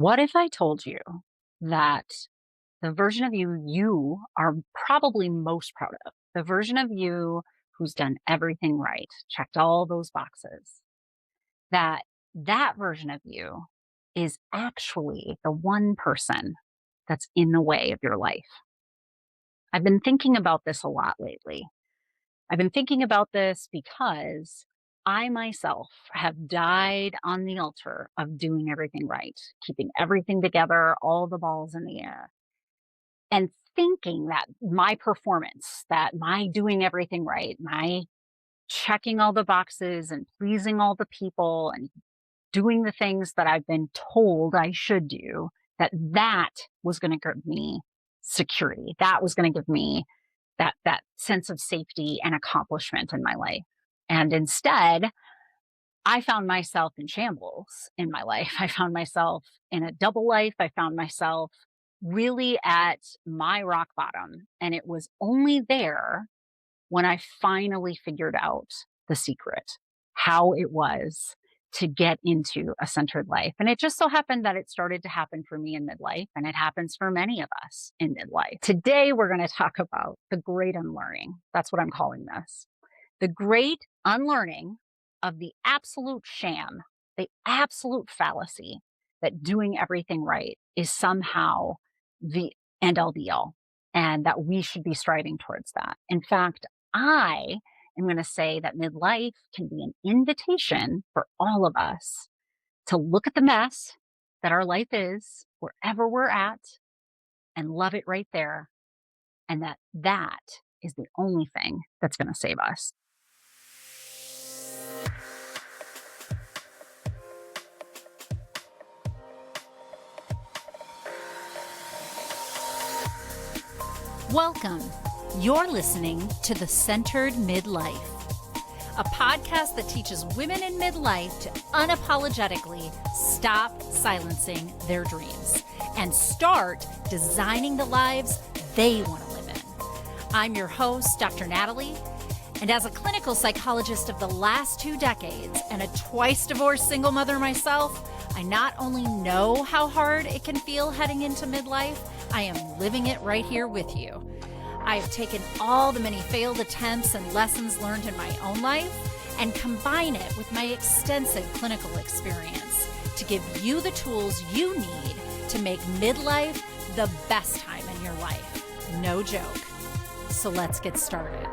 What if I told you that the version of you are probably most proud of, the version of you who's done everything right, checked all those boxes, that that version of you is actually the one person that's in the way of your life? I've been thinking about this a lot lately. I've been thinking about this because I myself have died on the altar of doing everything right, keeping everything together, all the balls in the air, and thinking that my performance, that my doing everything right, my checking all the boxes and pleasing all the people and doing the things that I've been told I should do, that was going to give me security. That was going to give me that sense of safety and accomplishment in my life. And instead, I found myself in shambles in my life. I found myself in a double life. I found myself really at my rock bottom. And it was only there when I finally figured out the secret, how it was to get into a centered life. And it just so happened that it started to happen for me in midlife, and it happens for many of us in midlife. Today, we're going to talk about the great unlearning. That's what I'm calling this. The great unlearning of the absolute sham, the absolute fallacy that doing everything right is somehow the end all be all, and that we should be striving towards that. In fact, I am going to say that midlife can be an invitation for all of us to look at the mess that our life is, wherever we're at, and love it right there. And that is the only thing that's going to save us. Welcome. You're listening to The Centered Midlife, a podcast that teaches women in midlife to unapologetically stop silencing their dreams and start designing the lives they want to live in. I'm your host, Dr. Natalie, and as a clinical psychologist of the last 2 decades and a twice divorced single mother myself, I not only know how hard it can feel heading into midlife, I am living it right here with you. I have taken all the many failed attempts and lessons learned in my own life and combine it with my extensive clinical experience to give you the tools you need to make midlife the best time in your life. No joke. So let's get started.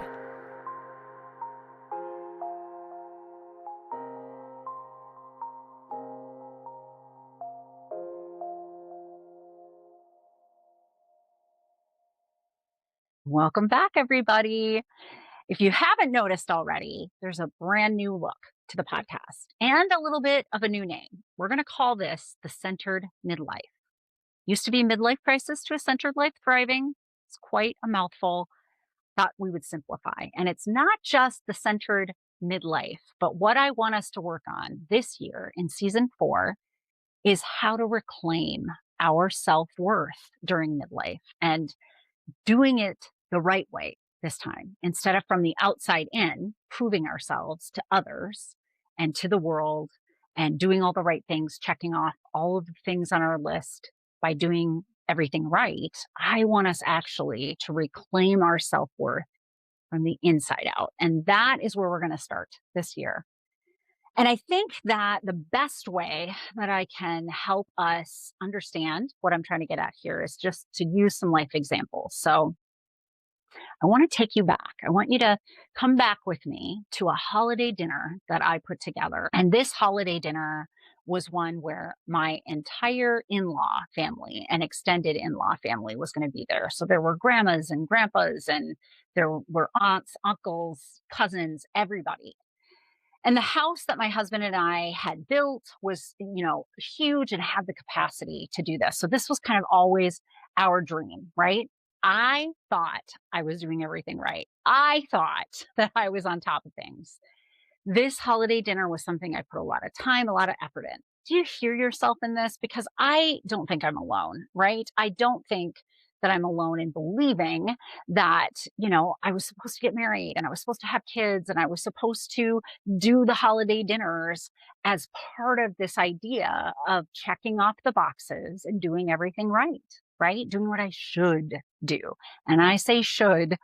Welcome back, everybody. If you haven't noticed already, there's a brand new look to the podcast and a little bit of a new name. We're going to call this the Centered Midlife. Used to be Midlife Crisis to a Centered Life Thriving. It's quite a mouthful. Thought we would simplify. And it's not just the centered midlife, but what I want us to work on this year in season 4 is how to reclaim our self-worth during midlife and doing it the right way this time, instead of from the outside in, proving ourselves to others and to the world and doing all the right things, checking off all of the things on our list by doing everything right. I want us actually to reclaim our self-worth from the inside out. And that is where we're going to start this year. And I think that the best way that I can help us understand what I'm trying to get at here is just to use some life examples. So I want to take you back. I want you to come back with me to a holiday dinner that I put together. And this holiday dinner was one where my entire in-law family and extended in-law family was going to be there. So there were grandmas and grandpas, and there were aunts, uncles, cousins, everybody. And the house that my husband and I had built was, huge and had the capacity to do this. So this was kind of always our dream, right? I thought I was doing everything right. I thought that I was on top of things. This holiday dinner was something I put a lot of time, a lot of effort in. Do you hear yourself in this? Because I don't think I'm alone, right? I don't think that I'm alone in believing that, I was supposed to get married and I was supposed to have kids and I was supposed to do the holiday dinners as part of this idea of checking off the boxes and doing everything right, right? Doing what I should do. And I say should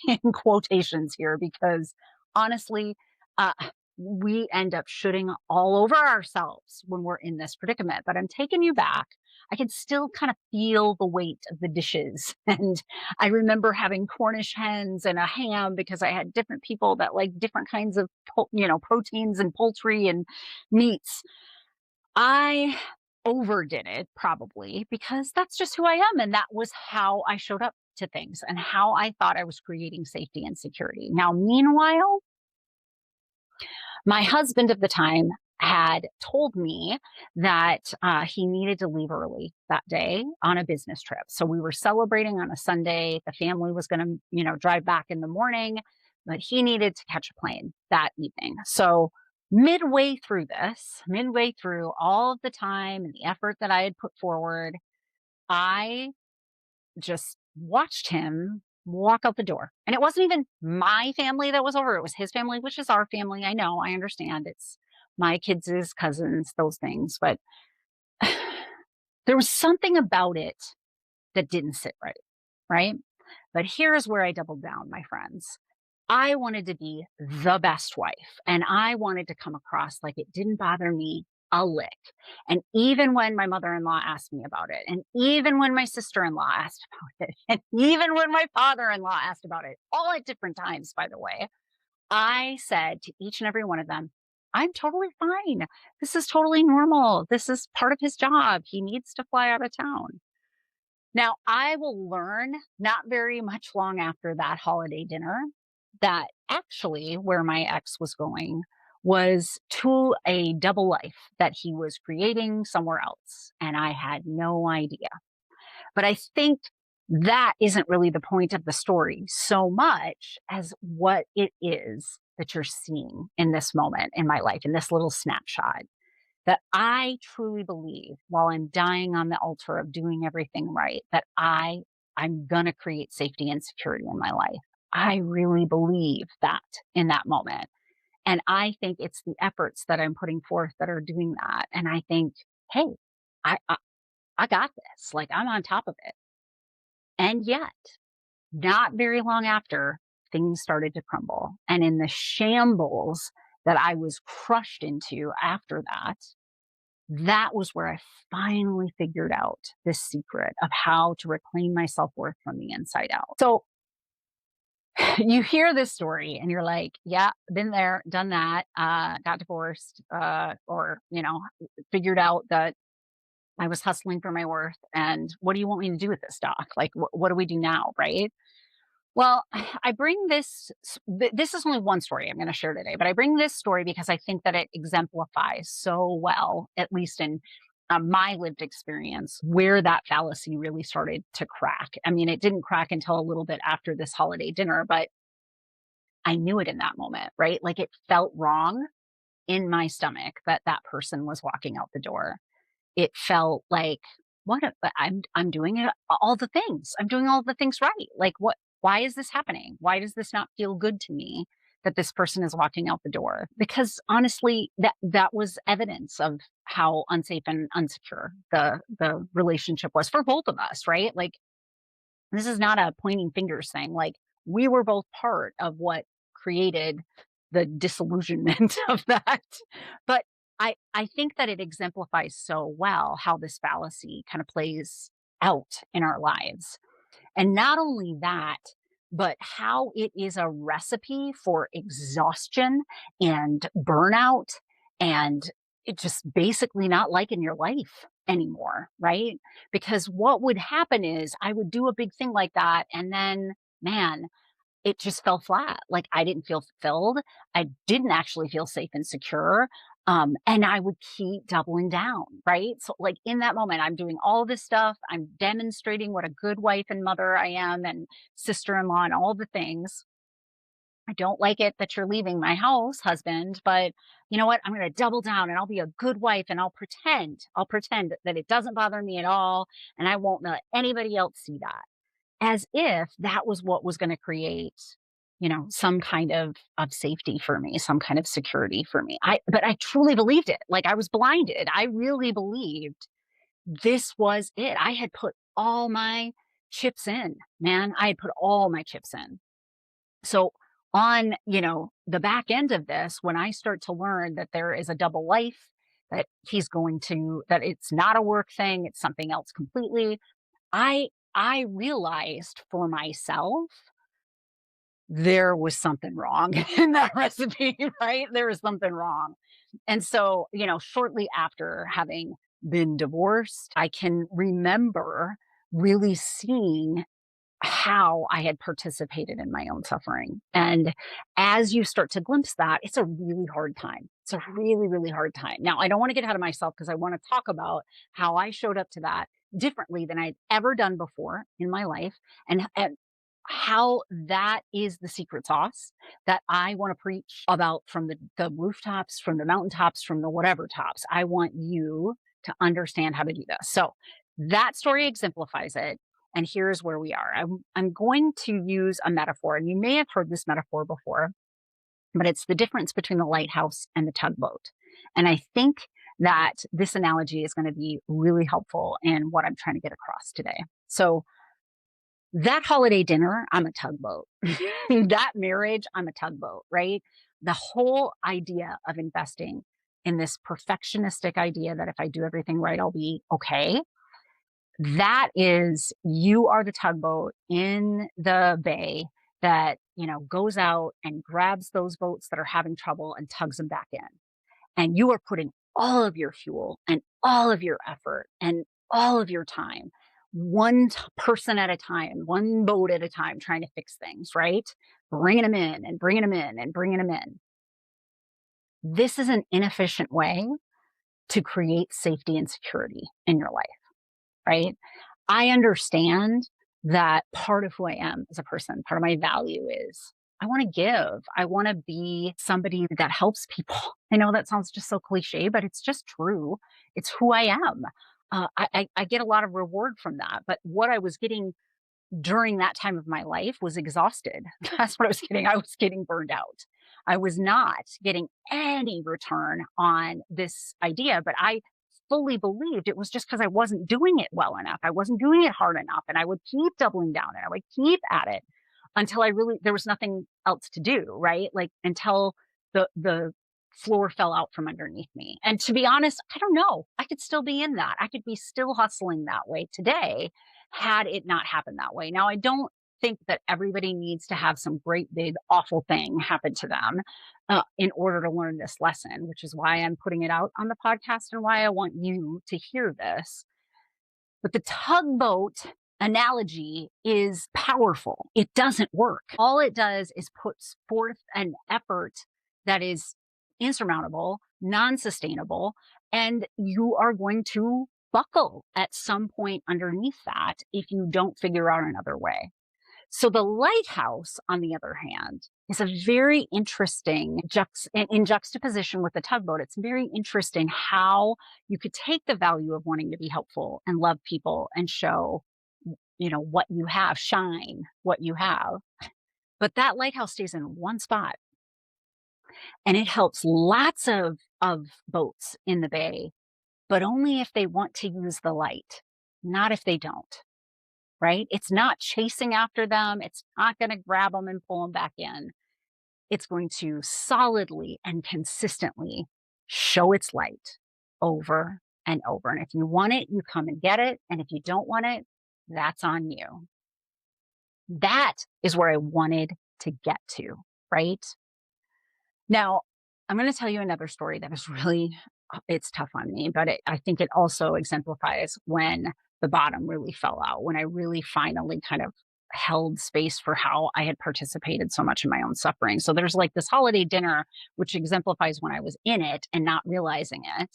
in quotations here because honestly, uh, we end up shooting all over ourselves when we're in this predicament. But I'm taking you back. I can still kind of feel the weight of the dishes. And I remember having Cornish hens and a ham because I had different people that like different kinds of, proteins and poultry and meats. I overdid it probably because that's just who I am. And that was how I showed up to things and how I thought I was creating safety and security. Now, meanwhile, my husband of the time had told me that he needed to leave early that day on a business trip. So we were celebrating on a Sunday. The family was going to, drive back in the morning, but he needed to catch a plane that evening. So midway through all of the time and the effort that I had put forward, I just watched him walk out the door. And it wasn't even my family that was over, it was his family, which is our family. I know, I understand. It's my kids' cousins, those things. But there was something about it that didn't sit right. Right. But here's where I doubled down, my friends. I wanted to be the best wife and I wanted to come across like it didn't bother me a lick. And even when my mother in law asked me about it, and even when my sister in law asked about it, and even when my father in law asked about it, all at different times, by the way, I said to each and every one of them, I'm totally fine. This is totally normal. This is part of his job. He needs to fly out of town. Now, I will learn not very much long after that holiday dinner that actually where my ex was going was to a double life that he was creating somewhere else. And I had no idea. But I think that isn't really the point of the story so much as what it is that you're seeing in this moment in my life, in this little snapshot that I truly believe while I'm dying on the altar of doing everything right, that I'm going to create safety and security in my life. I really believe that in that moment. And I think it's the efforts that I'm putting forth that are doing that. And I think, hey, I got this. Like I'm on top of it. And yet, not very long after, things started to crumble. And in the shambles that I was crushed into after that, that was where I finally figured out this secret of how to reclaim my self worth from the inside out. So you hear this story and you're like, yeah, been there, done that, got divorced, or, figured out that I was hustling for my worth. And what do you want me to do with this, doc? Like, what do we do now? Right. Well, I bring this is only one story I'm going to share today, but I bring this story because I think that it exemplifies so well, at least in my lived experience, where that fallacy really started to crack. I mean, it didn't crack until a little bit after this holiday dinner, but I knew it in that moment, right? Like it felt wrong in my stomach that that person was walking out the door. It felt like, I'm doing it all the things. I'm doing all the things right. Like why is this happening? Why does this not feel good to me that this person is walking out the door? Because honestly, that was evidence of how unsafe and unsecure the relationship was for both of us, right? Like this is not a pointing fingers thing. Like we were both part of what created the disillusionment of that. But I think that it exemplifies so well how this fallacy kind of plays out in our lives. And not only that, but how it is a recipe for exhaustion and burnout and it just basically not liking your life anymore, right? Because what would happen is I would do a big thing like that and then, man, it just fell flat. Like I didn't feel fulfilled. I didn't actually feel safe and secure. And I would keep doubling down, right? So like in that moment, I'm doing all this stuff. I'm demonstrating what a good wife and mother I am and sister-in-law and all the things. I don't like it that you're leaving my house, husband, but you know what? I'm going to double down and I'll be a good wife and I'll pretend that it doesn't bother me at all. And I won't let anybody else see that. as if that was what was going to create, some kind of safety for me, some kind of security for me. But I truly believed it. Like I was blinded. I really believed this was it. I had put all my chips in, man. I had put all my chips in. So on, the back end of this, when I start to learn that there is a double life, that it's not a work thing, it's something else completely. I realized for myself there was something wrong in that recipe, right? There was something wrong. And so, shortly after having been divorced, I can remember really seeing how I had participated in my own suffering. And as you start to glimpse that, it's a really hard time. It's a really, really hard time. Now, I don't want to get ahead of myself because I want to talk about how I showed up to that differently than I'd ever done before in my life, and how that is the secret sauce that I want to preach about from the rooftops, from the mountaintops, from the whatever tops. I want you to understand how to do this. So that story exemplifies it. And here's where we are. I'm going to use a metaphor, and you may have heard this metaphor before, but it's the difference between the lighthouse and the tugboat. And I think that this analogy is going to be really helpful in what I'm trying to get across today. So that holiday dinner, I'm a tugboat. That marriage, I'm a tugboat, right? The whole idea of investing in this perfectionistic idea that if I do everything right, I'll be okay. That is, you are the tugboat in the bay that, goes out and grabs those boats that are having trouble and tugs them back in. And you are putting all of your fuel and all of your effort and all of your time, person at a time, one boat at a time, trying to fix things, right? Bringing them in and bringing them in and bringing them in. This is an inefficient way to create safety and security in your life, right? I understand that part of who I am as a person, part of my value is I want to give. I want to be somebody that helps people. I know that sounds just so cliche, but it's just true. It's who I am. I get a lot of reward from that. But what I was getting during that time of my life was exhausted. That's what I was getting. I was getting burned out. I was not getting any return on this idea, but I fully believed it was just because I wasn't doing it well enough. I wasn't doing it hard enough. And I would keep doubling down and I would keep at it until there was nothing else to do, right? Like until the floor fell out from underneath me. And to be honest, I don't know. I could still be in that. I could be still hustling that way today had it not happened that way. Now, I don't think that everybody needs to have some great big awful thing happen to them in order to learn this lesson, which is why I'm putting it out on the podcast and why I want you to hear this. But the tugboat analogy is powerful. It doesn't work. All it does is puts forth an effort that is insurmountable, non-sustainable, and you are going to buckle at some point underneath that if you don't figure out another way. So the lighthouse, on the other hand, is a very interesting in juxtaposition with the tugboat. It's very interesting how you could take the value of wanting to be helpful and love people and show, what you have, shine what you have. But that lighthouse stays in one spot and it helps lots of boats in the bay, but only if they want to use the light, not if they don't. Right? It's not chasing after them. It's not going to grab them and pull them back in. It's going to solidly and consistently show its light over and over. And if you want it, you come and get it. And if you don't want it, that's on you. That is where I wanted to get to, right? Now, I'm going to tell you another story that is really, it's tough on me, but I think it also exemplifies when the bottom really fell out, when I really finally kind of held space for how I had participated so much in my own suffering. So there's like this holiday dinner, which exemplifies when I was in it and not realizing it,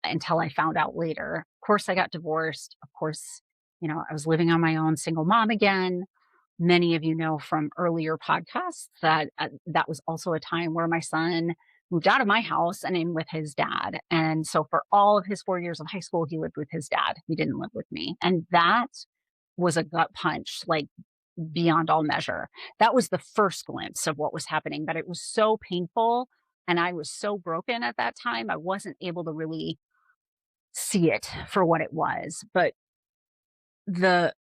until I found out later. Of course, I got divorced. Of course, I was living on my own, single mom again. Many of you know from earlier podcasts that that was also a time where my son moved out of my house and in with his dad. And so for all of his 4 years of high school, he lived with his dad. He didn't live with me. And that was a gut punch, like beyond all measure. That was the first glimpse of what was happening, but it was so painful and I was so broken at that time. I wasn't able to really see it for what it was. But the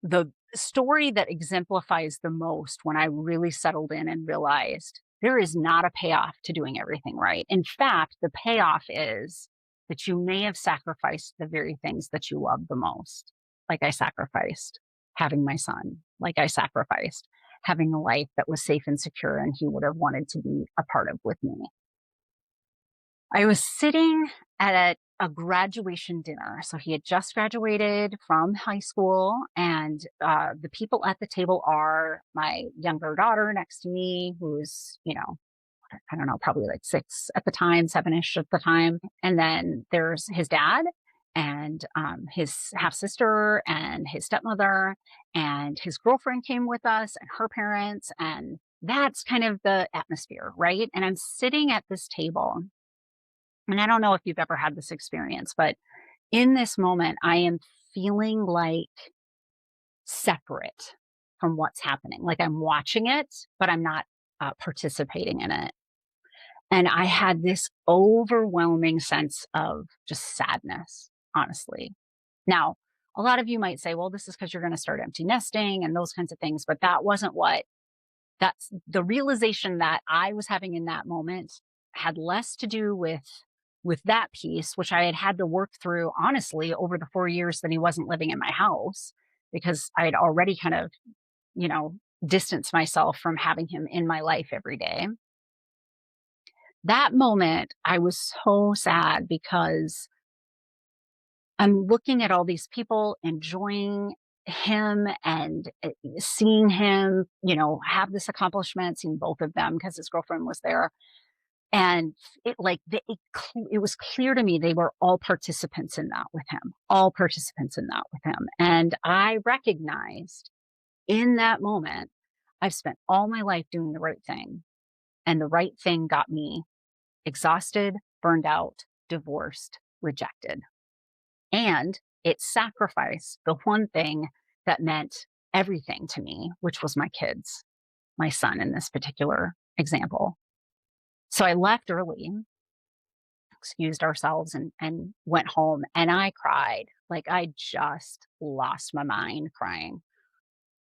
the story that exemplifies the most when I really settled in and realized there is not a payoff to doing everything right. In fact, the payoff is that you may have sacrificed the very things that you love the most. Like I sacrificed having my son, like I sacrificed having a life that was safe and secure and he would have wanted to be a part of with me. I was sitting at a graduation dinner. So he had just graduated from high school, and the people at the table are my younger daughter next to me, who's, I don't know, probably like 6 at the time, 7-ish at the time. And then there's his dad and his half sister and his stepmother, and his girlfriend came with us and her parents. And that's kind of the atmosphere, right? And I'm sitting at this table and I don't know if you've ever had this experience, but in this moment, I am feeling like separate from what's happening. Like I'm watching it, but I'm not participating in it. And I had this overwhelming sense of just sadness, honestly. Now, a lot of you might say, well, this is because you're going to start empty nesting and those kinds of things. But that wasn't what that's the realization that I was having in that moment had less to do with that piece, which I had had to work through honestly over the 4 years that he wasn't living in my house, because I had already kind of, you know, distanced myself from having him in my life every day. That moment, I was so sad because I'm looking at all these people enjoying him and seeing him, have this accomplishment, seeing both of them because his girlfriend was there. And it was clear to me they were all participants in that with him, all participants in that with him. And I recognized in that moment, I've spent all my life doing the right thing. And the right thing got me exhausted, burned out, divorced, rejected. And it sacrificed the one thing that meant everything to me, which was my kids, my son in this particular example. So I left early, excused ourselves, and went home. And I cried. Like I just lost my mind crying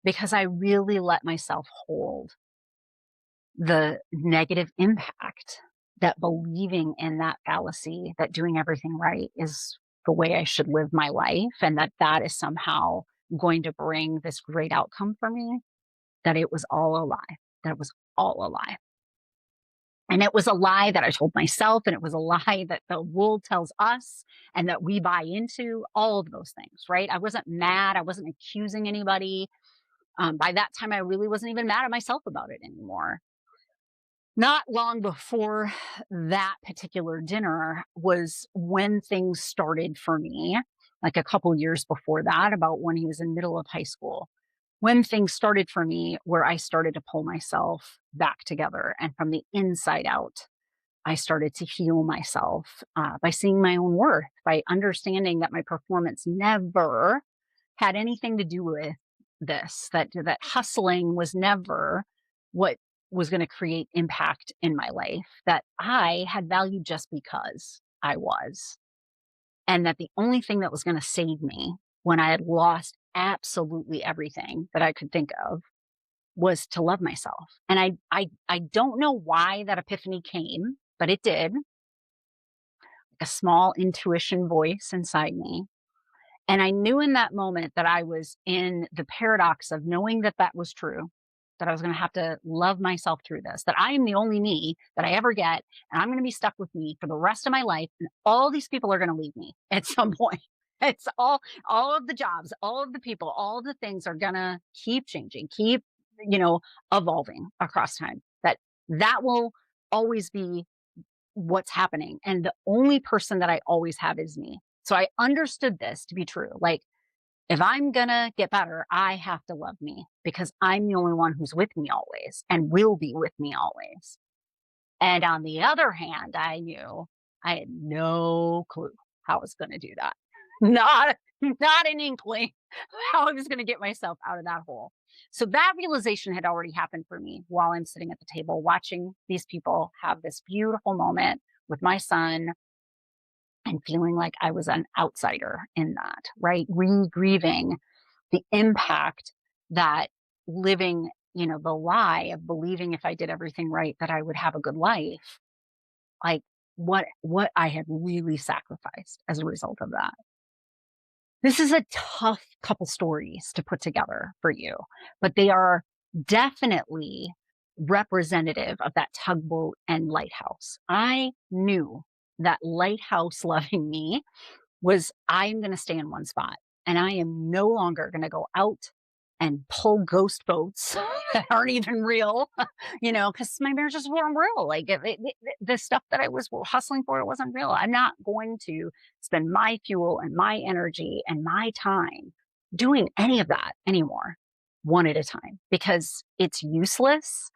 because I really let myself hold the negative impact that believing in that fallacy that doing everything right is the way I should live my life and that that is somehow going to bring this great outcome for me, that it was all a lie, that it was all a lie. And it was a lie that I told myself, and it was a lie that the world tells us and that we buy into, all of those things, right? I wasn't mad. I wasn't accusing anybody. By that time, I really wasn't even mad at myself about it anymore. Not long before that particular dinner was when things started for me, like a couple years before that, about when he was in middle of high school, when things started for me where I started to pull myself back together. And from the inside out, I started to heal myself by seeing my own worth, by understanding that my performance never had anything to do with this, that hustling was never what was going to create impact in my life, that I had value just because I was. And that the only thing that was going to save me when I had lost absolutely everything that I could think of was to love myself. And I don't know why that epiphany came, but it did. A small intuition voice inside me. And I knew in that moment that I was in the paradox of knowing that that was true, that I was going to have to love myself through this, that I am the only me that I ever get, and I'm going to be stuck with me for the rest of my life. And all these people are going to leave me at some point. It's all of the jobs, all of the people, all of the things are going to keep changing, keep, evolving across time. That will always be what's happening. And the only person that I always have is me. So I understood this to be true. Like, if I'm gonna get better, I have to love me because I'm the only one who's with me always and will be with me always. And on the other hand, I knew I had no clue how I was gonna do that. Not an inkling. how I was going to get myself out of that hole. So that realization had already happened for me while I'm sitting at the table watching these people have this beautiful moment with my son and feeling like I was an outsider in that, right? Grieving the impact that living, the lie of believing if I did everything right that I would have a good life, like what I had really sacrificed as a result of that. This is a tough couple stories to put together for you, but they are definitely representative of that tugboat and lighthouse. I knew that lighthouse loving me was I'm going to stay in one spot and I am no longer going to go out and pull ghost boats that aren't even real, because my marriages weren't real. Like the stuff that I was hustling for, it wasn't real. I'm not going to spend my fuel and my energy and my time doing any of that anymore, one at a time, because it's useless.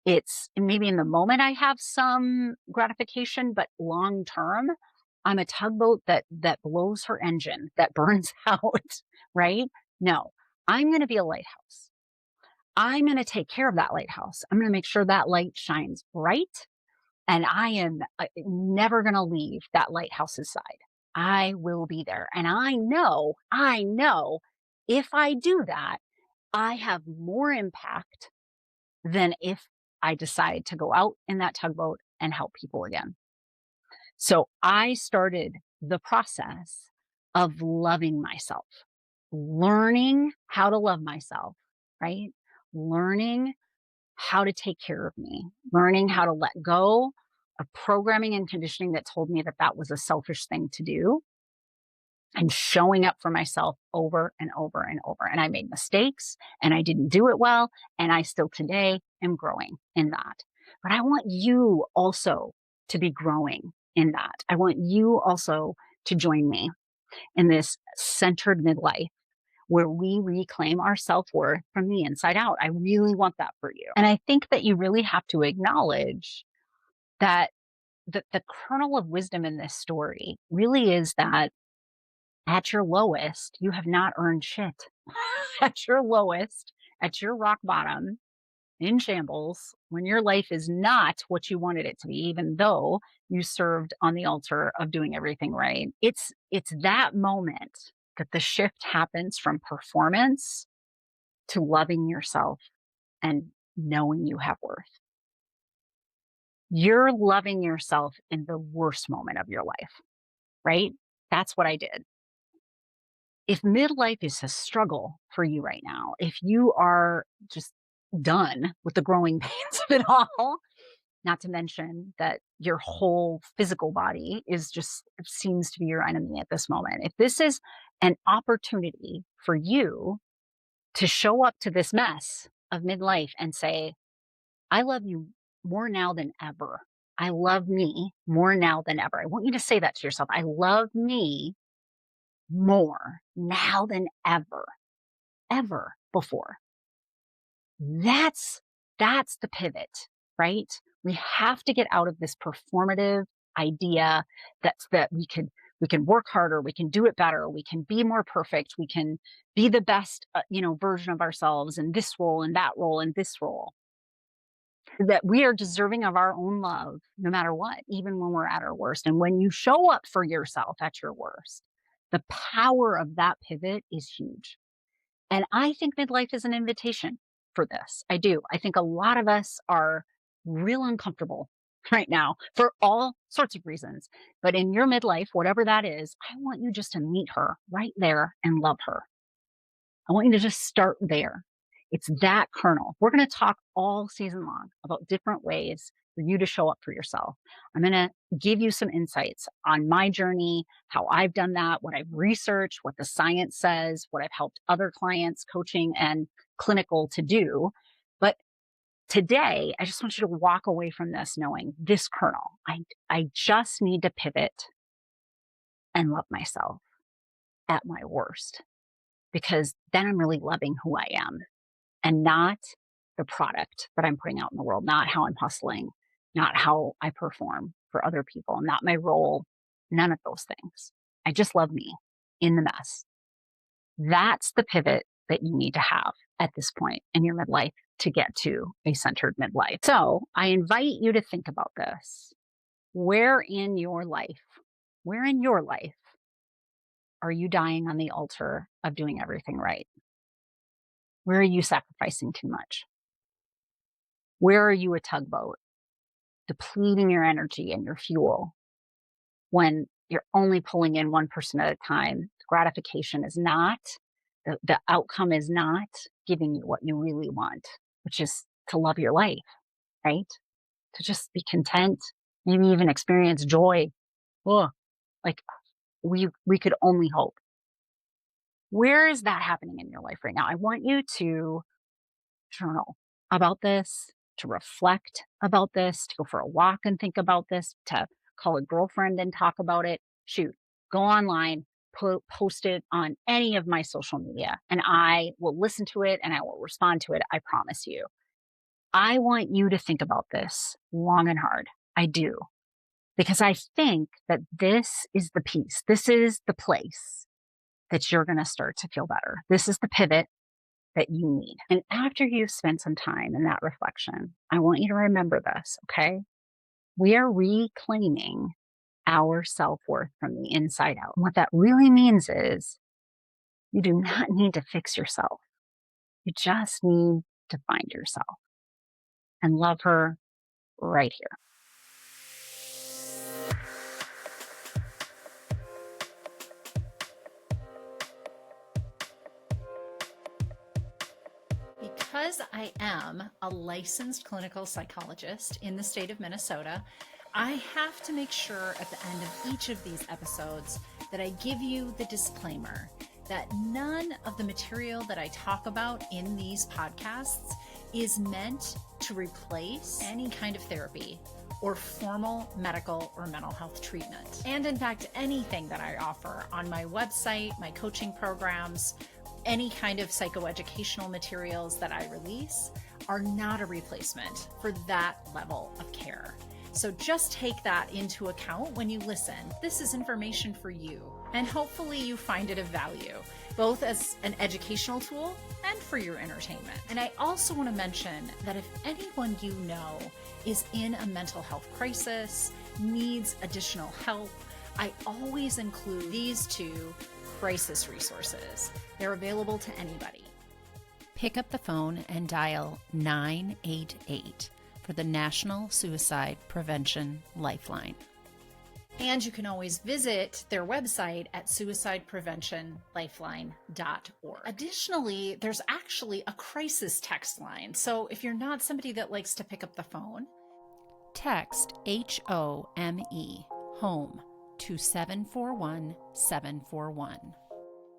It's maybe in the moment I have some gratification, but long term, I'm a tugboat that blows her engine, that burns out, right? No, I'm going to be a lighthouse. I'm going to take care of that lighthouse. I'm going to make sure that light shines bright, and I am never going to leave that lighthouse's side. I will be there. And I know if I do that, I have more impact than if I decide to go out in that tugboat and help people again. So I started the process of loving myself, learning how to love myself, right? Learning how to take care of me, learning how to let go of programming and conditioning that told me that that was a selfish thing to do, and showing up for myself over and over and over. And I made mistakes and I didn't do it well. And I still today am growing in that. But I want you also to be growing in that. I want you also to join me in this centered midlife where we reclaim our self worth from the inside out. I really want that for you. And I think that you really have to acknowledge that the kernel of wisdom in this story really is that at your lowest, you have not earned shit. At your lowest, at your rock bottom, in shambles, when your life is not what you wanted it to be, even though you served on the altar of doing everything right. It's that moment that the shift happens from performance to loving yourself and knowing you have worth. You're loving yourself in the worst moment of your life, right? That's what I did. If midlife is a struggle for you right now, if you are just done with the growing pains of it all, not to mention that your whole physical body is just seems to be your enemy at this moment. If this is an opportunity for you to show up to this mess of midlife and say, I love you more now than ever. I love me more now than ever. I want you to say that to yourself. I love me more now than ever before. That's the pivot, right? We have to get out of this performative idea that we can work harder, we can do it better, we can be more perfect, we can be the best, version of ourselves in this role and that role and this role. That we are deserving of our own love no matter what, even when we're at our worst. And when you show up for yourself at your worst, the power of that pivot is huge. And I think midlife is an invitation for this. I do. I think a lot of us are real uncomfortable right now for all sorts of reasons. But in your midlife, whatever that is, I want you just to meet her right there and love her. I want you to just start there. It's that kernel. We're going to talk all season long about different ways for you to show up for yourself. I'm going to give you some insights on my journey, how I've done that, what I've researched, what the science says, what I've helped other clients, coaching and clinical to do. But today, I just want you to walk away from this knowing this kernel. I just need to pivot and love myself at my worst, because then I'm really loving who I am and not the product that I'm putting out in the world, not how I'm hustling, not how I perform for other people, not my role, none of those things. I just love me in the mess. That's the pivot that you need to have at this point in your midlife to get to a centered midlife. So I invite you to think about this. Where in your life, where in your life are you dying on the altar of doing everything right? Where are you sacrificing too much? Where are you a tugboat, depleting your energy and your fuel when you're only pulling in one person at a time? Gratification is not, the outcome is not giving you what you really want, which is to love your life, right? To just be content, maybe even experience joy. Oh, like we could only hope. Where is that happening in your life right now? I want you to journal about this, to reflect about this, to go for a walk and think about this, to call a girlfriend and talk about it. Shoot, go online, post it on any of my social media, and I will listen to it and I will respond to it. I promise you. I want you to think about this long and hard. I do. Because I think that this is the piece, this is the place that you're going to start to feel better. This is the pivot that you need. And after you've spent some time in that reflection, I want you to remember this, okay? We are reclaiming our self-worth from the inside out. And what that really means is you do not need to fix yourself. You just need to find yourself and love her right here. Because I am a licensed clinical psychologist in the state of Minnesota, I have to make sure at the end of each of these episodes that I give you the disclaimer that none of the material that I talk about in these podcasts is meant to replace any kind of therapy or formal medical or mental health treatment. And in fact, anything that I offer on my website, my coaching programs, any kind of psychoeducational materials that I release are not a replacement for that level of care. So just take that into account when you listen. This is information for you, and hopefully you find it of value, both as an educational tool and for your entertainment. And I also want to mention that if anyone you know is in a mental health crisis, needs additional help, I always include these two crisis resources. They're available to anybody. Pick up the phone and dial 988 for the National Suicide Prevention Lifeline. And you can always visit their website at suicidepreventionlifeline.org. Additionally, there's actually a crisis text line. So if you're not somebody that likes to pick up the phone, text HOME, home, to 741-741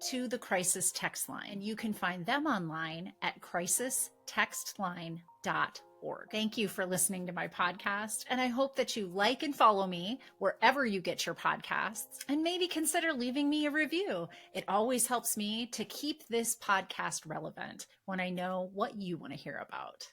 to the crisis text line. And you can find them online at crisistextline.org. Thank you for listening to my podcast, and I hope that you like and follow me wherever you get your podcasts, and maybe consider leaving me a review. It always helps me to keep this podcast relevant when I know what you want to hear about.